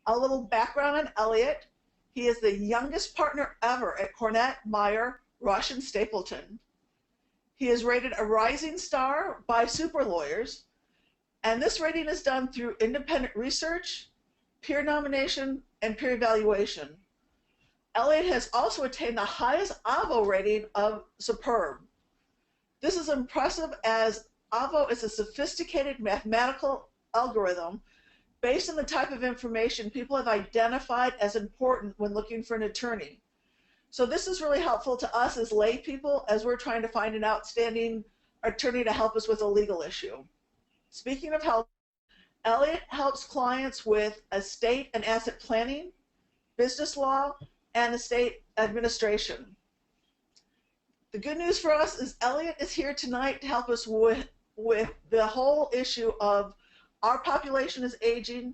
A little background on Elliott. He is the youngest partner ever at Cornett, Meyer, Rush, and Stapleton. He is rated a rising star by super lawyers, and this rating is done through independent research, peer nomination, and peer evaluation. Elliott has also attained the highest AVO rating of superb. This is impressive as AVO is a sophisticated mathematical algorithm based on the type of information people have identified as important when looking for an attorney. So this is really helpful to us as lay people as we're trying to find an outstanding attorney to help us with a legal issue. Speaking of help, Elliott helps clients with estate and asset planning, business law, and estate administration. The good news for us is Elliott is here tonight to help us with the whole issue of our population is aging,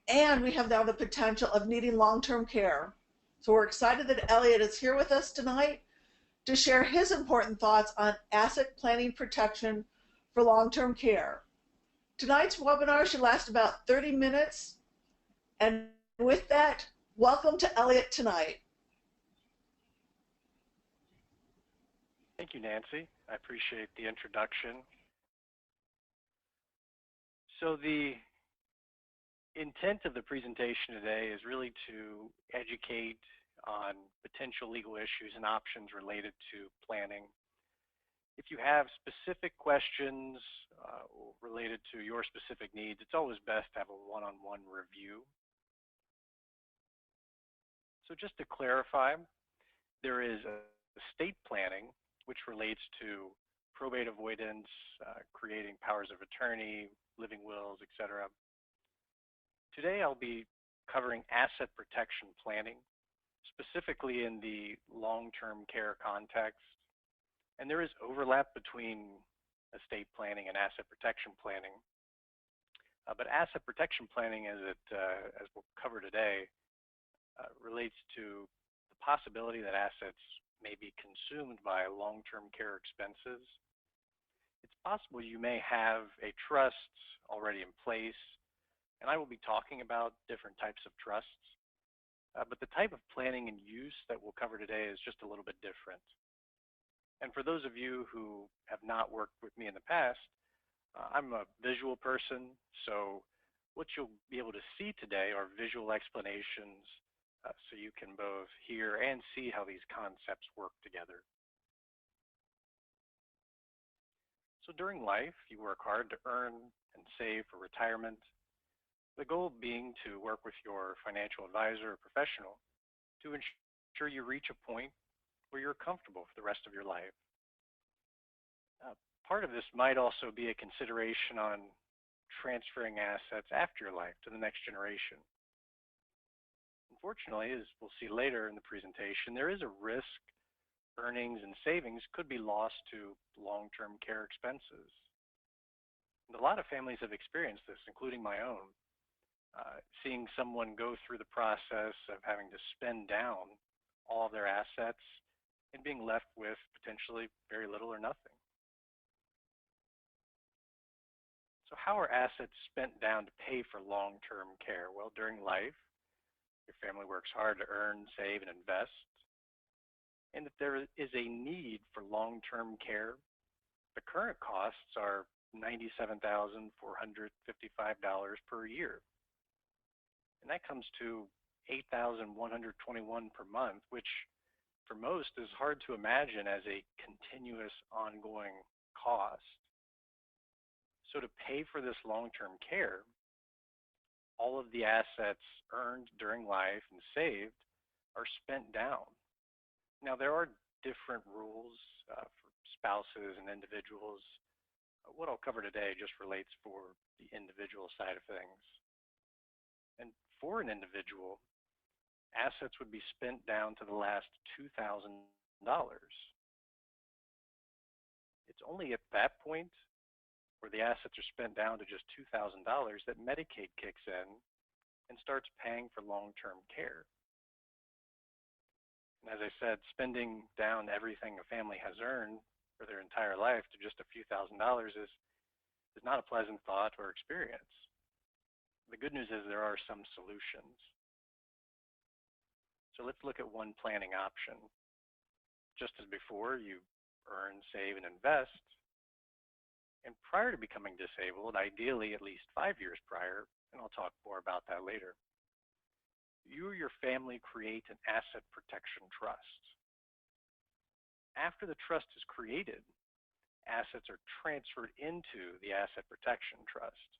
and we have now the potential of needing long-term care. So we're excited that Elliott is here with us tonight to share his important thoughts on asset planning protection for long-term care. Tonight's webinar should last about 30 minutes, and with that, welcome to Elliott tonight. Thank you, Nancy. I appreciate the introduction. So the intent of the presentation today is really to educate on potential legal issues and options related to planning. If you have specific questions related to your specific needs, it's always best to have a one-on-one review. So just to clarify, there is estate planning, which relates to probate avoidance, creating powers of attorney, living wills, etc. Today I'll be covering asset protection planning, specifically in the long-term care context. And there is overlap between estate planning and asset protection planning. But asset protection planning, as we'll cover today, relates to the possibility that assets may be consumed by long-term care expenses. It's possible you may have a trust already in place, and I will be talking about different types of trusts, but the type of planning and use that we'll cover today is just a little bit different. And for those of you who have not worked with me in the past, I'm a visual person, so what you'll be able to see today are visual explanations so you can both hear and see how these concepts work together. So during life, you work hard to earn and save for retirement, the goal being to work with your financial advisor or professional to ensure you reach a point where you're comfortable for the rest of your life. Part of this might also be a consideration on transferring assets after your life to the next generation. Unfortunately, as we'll see later in the presentation, there is a risk earnings and savings could be lost to long-term care expenses. And a lot of families have experienced this, including my own, seeing someone go through the process of having to spend down all of their assets and being left with potentially very little or nothing. So how are assets spent down to pay for long-term care? Well, during life, your family works hard to earn, save, and invest. And if there is a need for long-term care, the current costs are $97,455 per year. And that comes to $8,121 per month, which for most is hard to imagine as a continuous ongoing cost. So to pay for this long-term care, all of the assets earned during life and saved are spent down. Now, there are different rules for spouses and individuals. What I'll cover today just relates for the individual side of things. And for an individual, assets would be spent down to the last $2,000. It's only at that point where the assets are spent down to just $2,000 that Medicaid kicks in and starts paying for long-term care. And as I said, spending down everything a family has earned for their entire life to just a few $1,000s is not a pleasant thought or experience. The good news is there are some solutions. So let's look at one planning option. Just as before, you earn, save, and invest. And prior to becoming disabled, ideally at least 5 years prior, and I'll talk more about that later, you or your family create an asset protection trust. After the trust is created, assets are transferred into the asset protection trust.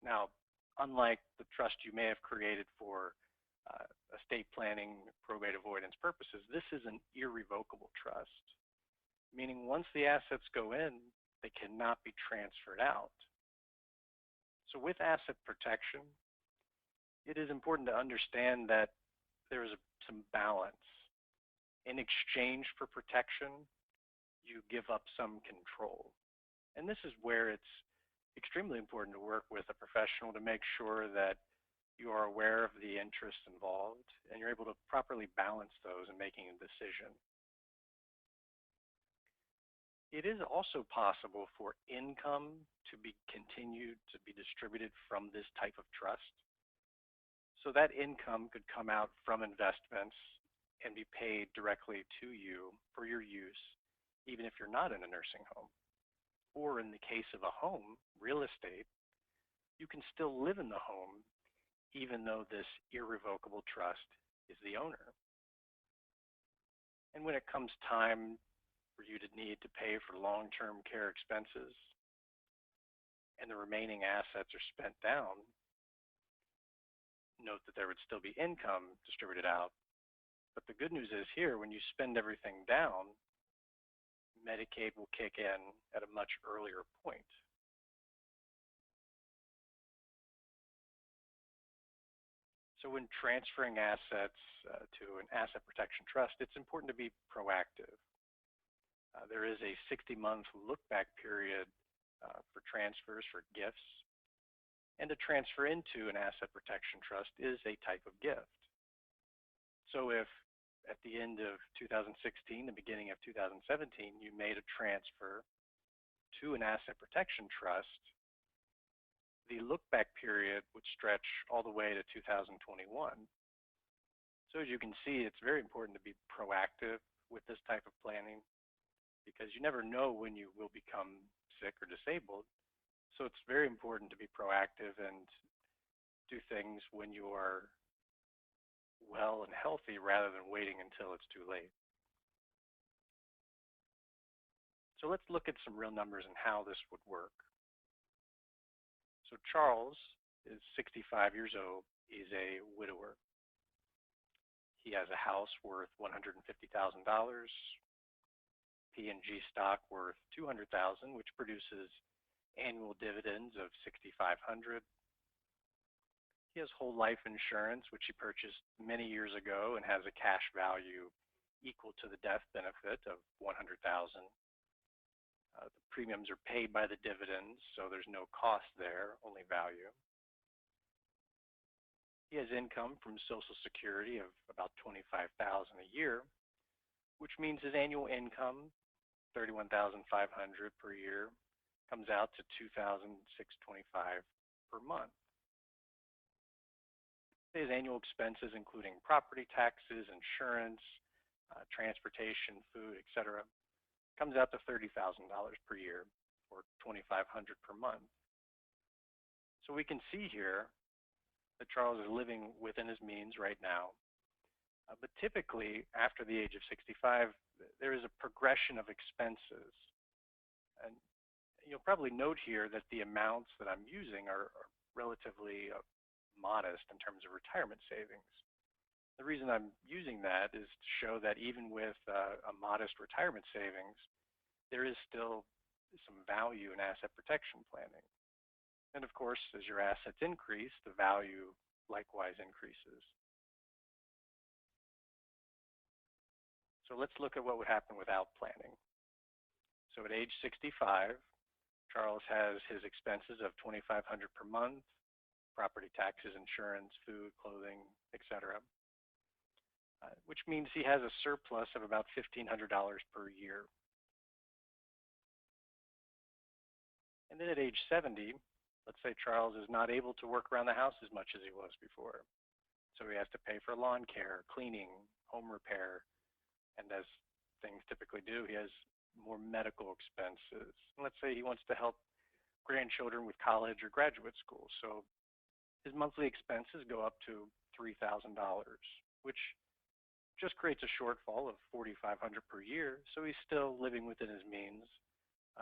Now, unlike the trust you may have created for estate planning, probate avoidance purposes, this is an irrevocable trust, meaning once the assets go in, they cannot be transferred out. So with asset protection, it is important to understand that there is some balance. In exchange for protection, you give up some control. And this is where it's extremely important to work with a professional to make sure that you are aware of the interests involved and you're able to properly balance those in making a decision. It is also possible for income to be continued to be distributed from this type of trust. So that income could come out from investments and be paid directly to you for your use, even if you're not in a nursing home. Or in the case of a home, real estate, you can still live in the home even though this irrevocable trust is the owner. And when it comes time for you to need to pay for long-term care expenses and the remaining assets are spent down, note that there would still be income distributed out. But the good news is here, when you spend everything down, Medicaid will kick in at a much earlier point. So when transferring assets to an asset protection trust, it's important to be proactive. There is a 60-month look-back period for transfers for gifts, and to transfer into an asset protection trust is a type of gift. So if at the end of 2016, the beginning of 2017, you made a transfer to an asset protection trust, the look-back period would stretch all the way to 2021. So as you can see, it's very important to be proactive with this type of planning because you never know when you will become sick or disabled. So it's very important to be proactive and do things when you are well and healthy rather than waiting until it's too late. So let's look at some real numbers and how this would work. So Charles is 65 years old. He's a widower. He has a house worth $150,000, P&G stock worth $200,000, which produces annual dividends of $6,500. He has whole life insurance, which he purchased many years ago and has a cash value equal to the death benefit of $100,000. The premiums are paid by the dividends, so there's no cost there, only value. He has income from Social Security of about $25,000 a year, which means his annual income, $31,500 per year, comes out to $2,625 per month. His annual expenses, including property taxes, insurance, transportation, food, etc., comes out to $30,000 per year, or $2,500 per month. So we can see here that Charles is living within his means right now. But typically, after the age of 65, there is a progression of expenses. And you'll probably note here that the amounts that I'm using are relatively modest in terms of retirement savings. The reason I'm using that is to show that even with a modest retirement savings, there is still some value in asset protection planning. And of course, as your assets increase, the value likewise increases. So let's look at what would happen without planning. So at age 65, Charles has his expenses of $2,500 per month, property taxes, insurance, food, clothing, etc., which means he has a surplus of about $1,500 per year. And then at age 70, let's say Charles is not able to work around the house as much as he was before. So he has to pay for lawn care, cleaning, home repair, and as things typically do, he has more medical expenses. Let's say he wants to help grandchildren with college or graduate school. So his monthly expenses go up to $3,000, which just creates a shortfall of $4,500 per year. So he's still living within his means.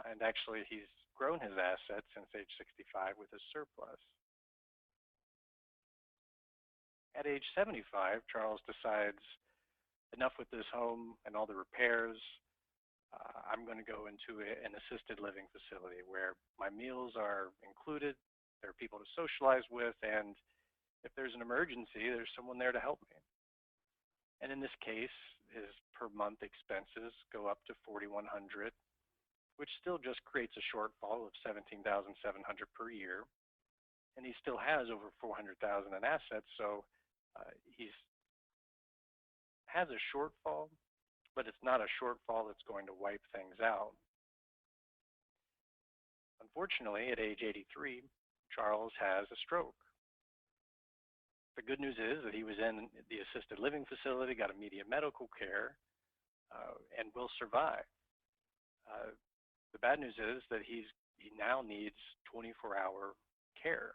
And actually, he's grown his assets since age 65 with his surplus. At age 75, Charles decides, enough with this home and all the repairs. I'm going to go into an assisted living facility where my meals are included, there are people to socialize with, and if there's an emergency, there's someone there to help me. And in this case, his per month expenses go up to $4,100, which still just creates a shortfall of $17,700 per year. And he still has over $400,000 in assets, so he has a shortfall, but it's not a shortfall that's going to wipe things out. Unfortunately, at age 83, Charles has a stroke. The good news is that he was in the assisted living facility, got immediate medical care, and will survive. The bad news is that he now needs 24-hour care.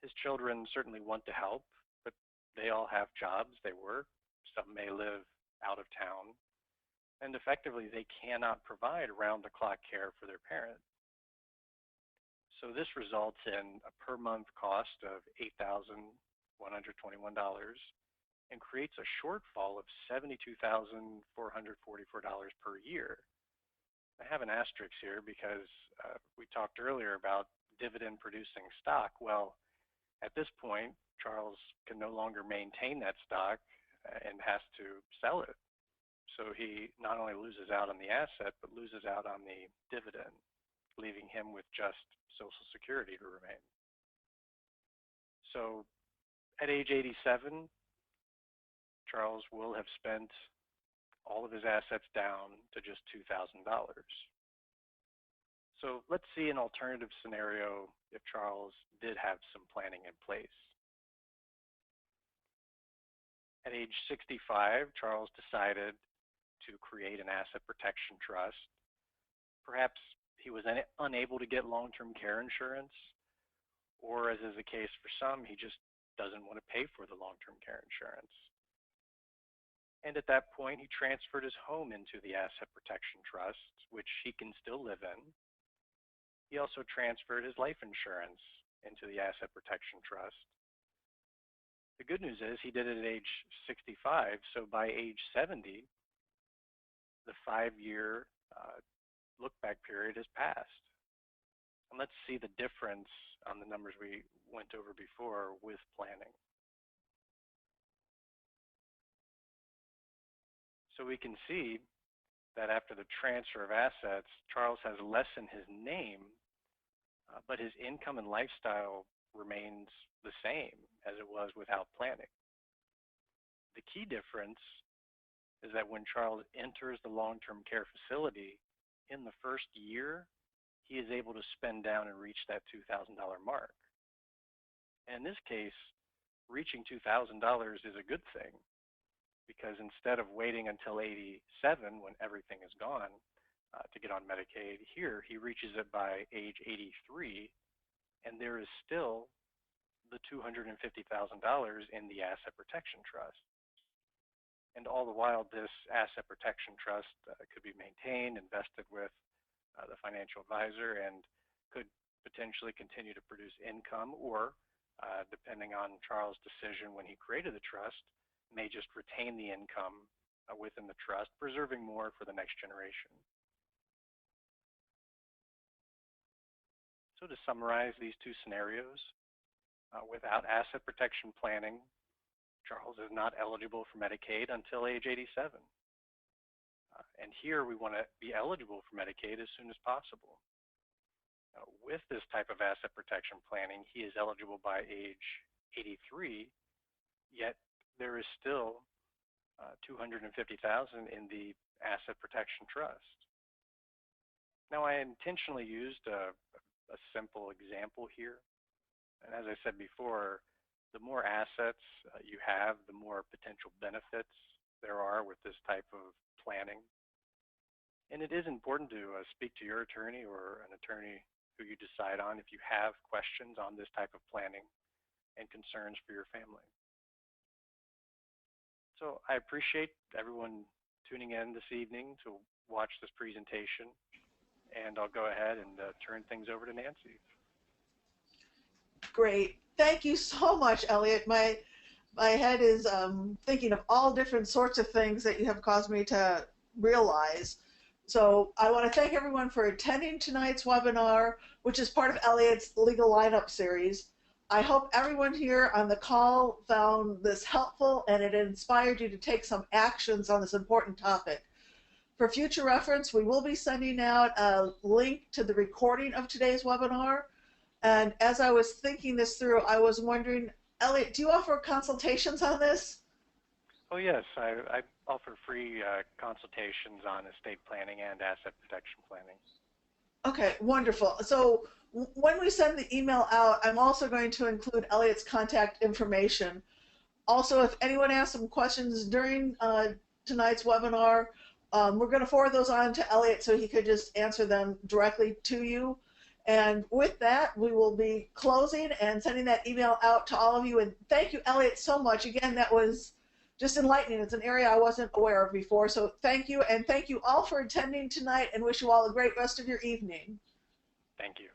His children certainly want to help, but they all have jobs, they work, some may live out of town, and effectively they cannot provide round-the-clock care for their parents. So this results in a per month cost of $8,121 and creates a shortfall of $72,444 per year. I have an asterisk here because we talked earlier about dividend producing stock. Well, at this point, Charles can no longer maintain that stock and has to sell it. So he not only loses out on the asset, but loses out on the dividend, leaving him with just Social Security to remain. So at age 87, Charles will have spent all of his assets down to just $2,000. So let's see an alternative scenario if Charles did have some planning in place. At age 65, Charles decided to create an asset protection trust. Perhaps he was unable to get long-term care insurance, or as is the case for some, he just doesn't want to pay for the long-term care insurance. And at that point, he transferred his home into the asset protection trust, which he can still live in. He also transferred his life insurance into the asset protection trust. The good news is he did it at age 65, so by age 70, the 5-year look-back period has passed. And let's see the difference on the numbers we went over before with planning. So we can see that after the transfer of assets, Charles has less in his name, but his income and lifestyle remains the same as it was without planning. The key difference is that when Charles enters the long-term care facility, in the first year, he is able to spend down and reach that $2,000 mark. And in this case, reaching $2,000 is a good thing, because instead of waiting until 87 when everything is gone to get on Medicaid, here he reaches it by age 83, and there is still the $250,000 in the asset protection trust. And all the while, this asset protection trust could be maintained, invested with the financial advisor, and could potentially continue to produce income, or depending on Charles' decision when he created the trust, may just retain the income within the trust, preserving more for the next generation. So to summarize these two scenarios, without asset protection planning, Charles is not eligible for Medicaid until age 87. And here we want to be eligible for Medicaid as soon as possible. With this type of asset protection planning, he is eligible by age 83, yet there is still $250,000 in the asset protection trust. Now, I intentionally used a simple example here. And as I said before, the more assets you have, the more potential benefits there are with this type of planning. And it is important to speak to your attorney or an attorney who you decide on if you have questions on this type of planning and concerns for your family. So I appreciate everyone tuning in this evening to watch this presentation, and I'll go ahead and turn things over to Nancy. Great. Thank you so much, Elliott. My head is thinking of all different sorts of things that you have caused me to realize. So I want to thank everyone for attending tonight's webinar, which is part of Elliott's Legal Lineup series. I hope everyone here on the call found this helpful and it inspired you to take some actions on this important topic. For future reference, we will be sending out a link to the recording of today's webinar. And as I was thinking this through, I was wondering, Elliott, do you offer consultations on this? Oh yes, I offer free consultations on estate planning and asset protection planning. Okay, wonderful. So when we send the email out, I'm also going to include Elliott's contact information. Also, if anyone asks some questions during tonight's webinar, we're going to forward those on to Elliott so he could just answer them directly to you. And with that, we will be closing and sending that email out to all of you. And thank you, Elliott, so much. Again, that was just enlightening. It's an area I wasn't aware of before. So thank you, and thank you all for attending tonight, and wish you all a great rest of your evening. Thank you.